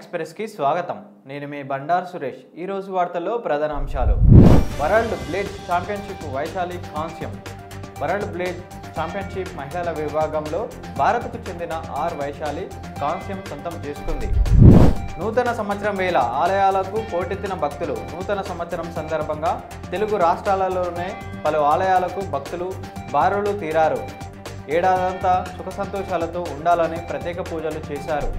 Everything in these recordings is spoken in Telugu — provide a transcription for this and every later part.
ఎక్స్‌ప్రెస్ కి స్వాగతం. నేను మీ బండారు సురేష్. ఈ రోజు వార్తల్లో ప్రధాన అంశాలు. వరల్డ్ బ్లేడ్ ఛాంపియన్‌షిప్ వైశాలి కాంస్యం. వరల్డ్ బ్లేడ్ ఛాంపియన్‌షిప్ మహిళల విభాగంలో భారత్కు చెందిన ఆర్ వైశాలి కాంస్యం సొంతం చేసుకుంది. నూతన సంవత్సరం వేళ ఆలయాలకు పోటెత్తిన భక్తులు. నూతన సంవత్సరం సందర్భంగా తెలుగు రాష్ట్రాలలోనే పలు ఆలయాలకు భక్తులు బారులు తీరారు. ఏడాదంతా సుఖ సంతోషాలతో ఉండాలని ప్రత్యేక పూజలు చేశారు.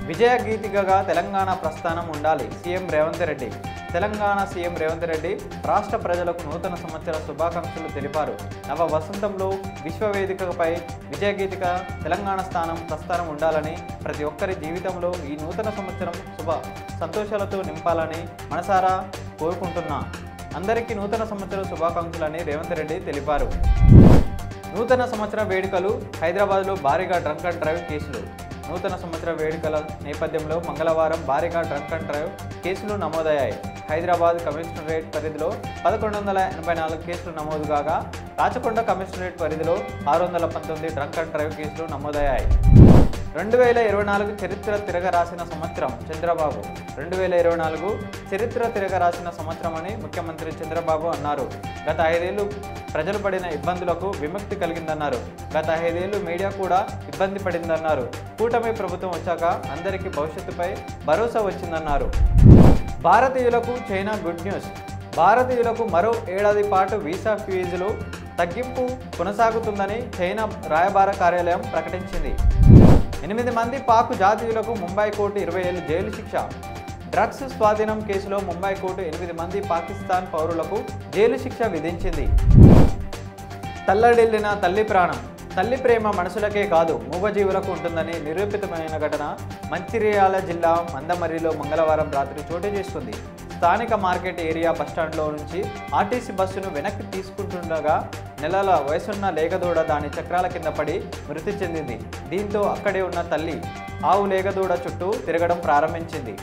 విజయ గీతికగా తెలంగాణ ప్రస్థానం ఉండాలి. సీఎం రేవంత్ రెడ్డి. తెలంగాణ సీఎం రేవంత్ రెడ్డి రాష్ట్ర ప్రజలకు నూతన సంవత్సర శుభాకాంక్షలు తెలిపారు. నవ వసంతంలో విశ్వవేదికపై విజయ గీతిక తెలంగాణ ప్రస్థానం ఉండాలని, ప్రతి ఒక్కరి జీవితంలో ఈ నూతన సంవత్సరం శుభ సంతోషాలతో నింపాలని మనసారా కోరుకుంటున్నా. అందరికీ నూతన సంవత్సర శుభాకాంక్షలని రేవంత్ రెడ్డి తెలిపారు. నూతన సంవత్సర వేడుకలు. హైదరాబాద్లో భారీగా డ్రంక్ అండ్ డ్రైవ్ కేసులు. నూతన సంవత్సర వేడుకల నేపథ్యంలో మంగళవారం భారీగా డ్రంక్ అండ్ డ్రైవ్ కేసులు నమోదయ్యాయి. హైదరాబాద్ కమిషనరేట్ పరిధిలో 1184 కేసులు నమోదు కాగా, రాచకొండ కమిషనరేట్ పరిధిలో 619 డ్రంక్ అండ్ డ్రైవ్ కేసులు నమోదయ్యాయి. 2024 చరిత్ర తిరగరాసిన సంవత్సరం. చంద్రబాబు. 2024 చరిత్ర తిరగరాసిన సంవత్సరం అని ముఖ్యమంత్రి చంద్రబాబు అన్నారు. గత 5 ఏళ్లు ప్రజలు పడిన ఇబ్బందులకు విముక్తి కలిగిందన్నారు. గత 5 ఏళ్లు మీడియా కూడా ఇబ్బంది పడిందన్నారు. కూటమి ప్రభుత్వం వచ్చాక అందరికీ భవిష్యత్తుపై భరోసా వచ్చిందన్నారు. భారతీయులకు చైనా గుడ్ న్యూస్. భారతీయులకు మరో ఏడాది పాటు వీసా ఫీజులు తగ్గింపు కొనసాగుతుందని చైనా రాయబార కార్యాలయం ప్రకటించింది. 8 మంది పాక్ జాతీయులకు ముంబై కోర్టు 20 ఏళ్లు జైలు శిక్ష. డ్రగ్స్ స్వాధీనం కేసులో ముంబై కోర్టు 8 మంది పాకిస్తాన్ పౌరులకు జైలు శిక్ష విధించింది. తల్లడిల్లిన తల్లి ప్రాణం. తల్లి ప్రేమ మనుషులకే కాదు మూగజీవులకు ఉంటుందని నిరూపితమైన ఘటన మంచిర్యాల జిల్లా మందమర్రిలో మంగళవారం రాత్రి చోటు చేసుకుంది. స్థానిక మార్కెట్ ఏరియా బస్టాండ్లో నుంచి ఆర్టీసీ బస్సును వెనక్కి తీసుకుంటుండగా నెలల వయసున్న లేగదూడ దాని చక్రాల కింద పడి మృతి చెందింది. దీంతో అక్కడే ఉన్న తల్లి ఆవు లేగదూడ చుట్టూ తిరగడం ప్రారంభించింది.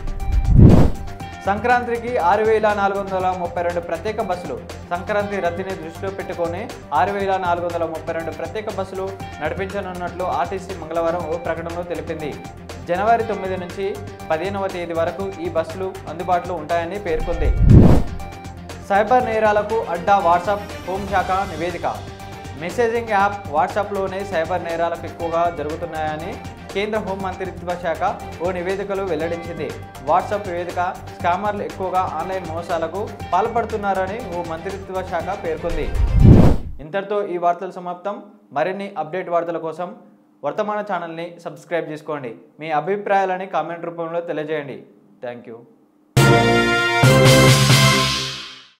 సంక్రాంతికి 6432 ప్రత్యేక బస్సులు. సంక్రాంతి రద్దీని దృష్టిలో పెట్టుకొని 6432 ప్రత్యేక బస్సులు నడిపించనున్నట్లు ఆర్టీసీ మంగళవారం ఓ ప్రకటనలో తెలిపింది. జనవరి 9 నుంచి 15వ తేదీ వరకు ఈ బస్సులు అందుబాటులో ఉంటాయని పేర్కొంది. సైబర్ నేరాలకు అడ్డా వాట్సాప్. హోంశాఖ నివేదిక. మెసేజింగ్ యాప్ వాట్సాప్లోనే సైబర్ నేరాలకు ఎక్కువగా జరుగుతున్నాయని కేంద్ర హోంమంత్రిత్వ శాఖ ఓ నివేదికలో వెల్లడించింది. వాట్సాప్ వేదిక స్కామర్లు ఎక్కువగా ఆన్లైన్ మోసాలకు పాల్పడుతున్నారని ఓ మంత్రిత్వ శాఖ పేర్కొంది. ఇంతటితో ఈ వార్తలు సమాప్తం. మరిన్ని అప్డేట్ వార్తల కోసం వర్తమాన ఛానల్ని సబ్స్క్రైబ్ చేసుకోండి. మీ అభిప్రాయాలని కామెంట్ రూపంలో తెలియజేయండి. Thank you.